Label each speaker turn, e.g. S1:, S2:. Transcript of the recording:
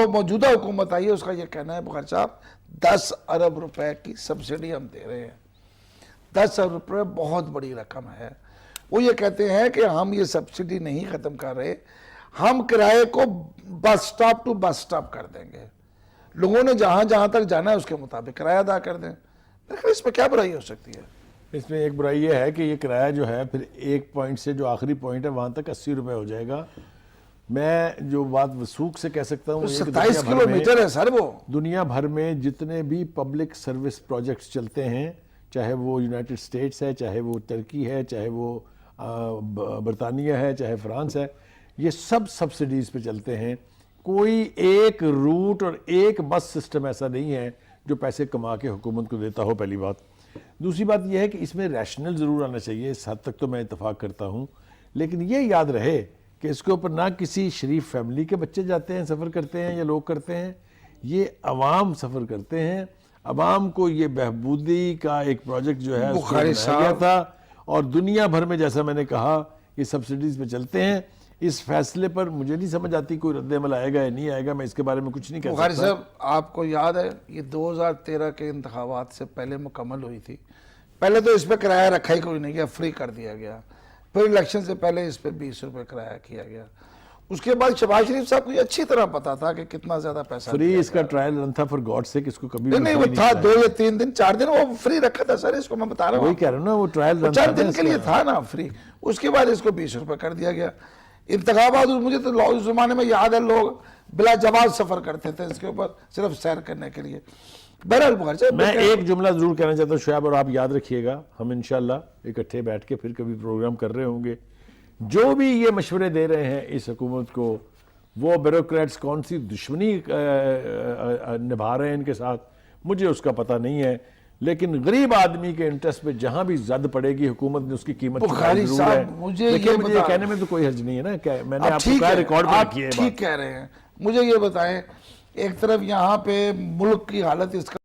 S1: موجودہ حکومت آئی ہے اس کا یہ کہنا ہے بخاری صاحب 10 ارب روپے کی سبسڈی ہم دے رہے ہیں۔ 10 ارب روپے بہت بڑی رقم ہے۔ وہ یہ کہتے ہیں کہ ہم یہ سبسڈی نہیں ختم کر رہے، ہم کرائے کو bus stop to bus stop کر دیں گے، لوگوں نے جہاں جہاں تک جانا ہے اس کے مطابق کرایہ ادا کر دیں۔ لیکن اس میں کیا برائی ہو سکتی ہے؟
S2: اس میں ایک برائی یہ ہے کہ یہ کرایہ جو ہے پھر ایک پوائنٹ سے جو آخری پوائنٹ ہے وہاں تک 80 روپے ہو جائے گا۔ میں جو بات وثوق سے کہہ سکتا ہوں
S1: 27 کلومیٹر ہے سر وہ۔
S2: دنیا بھر میں جتنے بھی پبلک سروس پروجیکٹس چلتے ہیں، چاہے وہ یونائٹڈ اسٹیٹس ہے، چاہے وہ ترکی ہے، چاہے وہ برطانیہ ہے، چاہے فرانس ہے، یہ سب سبسڈیز پہ چلتے ہیں۔ کوئی ایک روٹ اور ایک بس سسٹم ایسا نہیں ہے جو پیسے کما کے حکومت کو دیتا ہو، پہلی بات۔ دوسری بات یہ ہے کہ اس میں ریشنل ضرور آنا چاہیے، اس حد تک تو میں اتفاق کرتا ہوں، لیکن یہ یاد رہے کہ اس کے اوپر نہ کسی شریف فیملی کے بچے جاتے ہیں، سفر کرتے ہیں یا لوگ کرتے ہیں، یہ عوام سفر کرتے ہیں۔ عوام کو یہ بہبودی کا ایک پروجیکٹ جو ہے اس کو بنایا گیا تھا، اور دنیا بھر میں جیسا میں نے کہا یہ سبسڈیز پہ چلتے ہیں۔ اس فیصلے پر مجھے نہیں سمجھ آتی کوئی رد عمل آئے گا یا نہیں آئے گا، میں اس کے بارے میں کچھ نہیں کہہ سکتا۔
S1: بخاری صاحب آپ کو یاد ہے یہ 2013 کے انتخابات سے پہلے مکمل ہوئی تھی، پہلے تو اس پہ کرایہ رکھا ہی کوئی نہیں گیا، فری کر دیا گیا، پھر الیکشن سے پہلے اس پہ 20 روپے کرایہ کیا گیا۔ اس کے بعد شہباز شریف صاحب کو یہ اچھی طرح پتا تھا کہ کتنا زیادہ پیسہ
S2: فری اس کا ٹرائل رن تھا، فار گاڈ سیک، اس کو کبھی
S1: نہیں وہ تھا 2 یا 3 دن 4 دن وہ فری رکھا تھا سر، اس کو میں بتا رہا ہوں،
S2: وہی کہہ رہا ہوں نا، وہ ٹرائل رن
S1: 4 دن کے لیے تھا نا فری، اس کے بعد اس کو 20 روپے کر دیا گیا۔ انتخابات مجھے تو اس زمانے میں یاد ہے لوگ بلا جواز سفر کرتے تھے اس کے اوپر صرف سیر کرنے کے لیے۔ بہرحال بخاری صاحب
S2: میں ایک جملہ ضرور کہنا چاہتا ہوں شعیب، اور آپ یاد رکھیے گا، ہم انشاءاللہ اکٹھے بیٹھ کے پھر کبھی پروگرام کر رہے ہوں گے، جو بھی یہ مشورے دے رہے ہیں اس حکومت کو، وہ بیوروکریٹس کون سی دشمنی نبھا رہے ہیں ان کے ساتھ، مجھے اس کا پتہ نہیں ہے، لیکن غریب آدمی کے انٹرسٹ پہ جہاں بھی زد پڑے گی حکومت نے اس کی قیمت
S1: بخاری
S2: ضرور ہے۔
S1: صاحب مجھے
S2: یہ کہنے میں تو کوئی حرج نہیں ہے نا، کہ میں نے آپ کو کہا ریکارڈ پر رکھی ہے
S1: ٹھیک کہہ رہے ہیں، مجھے یہ بتائیں ایک طرف یہاں پہ ملک کی حالت اس کا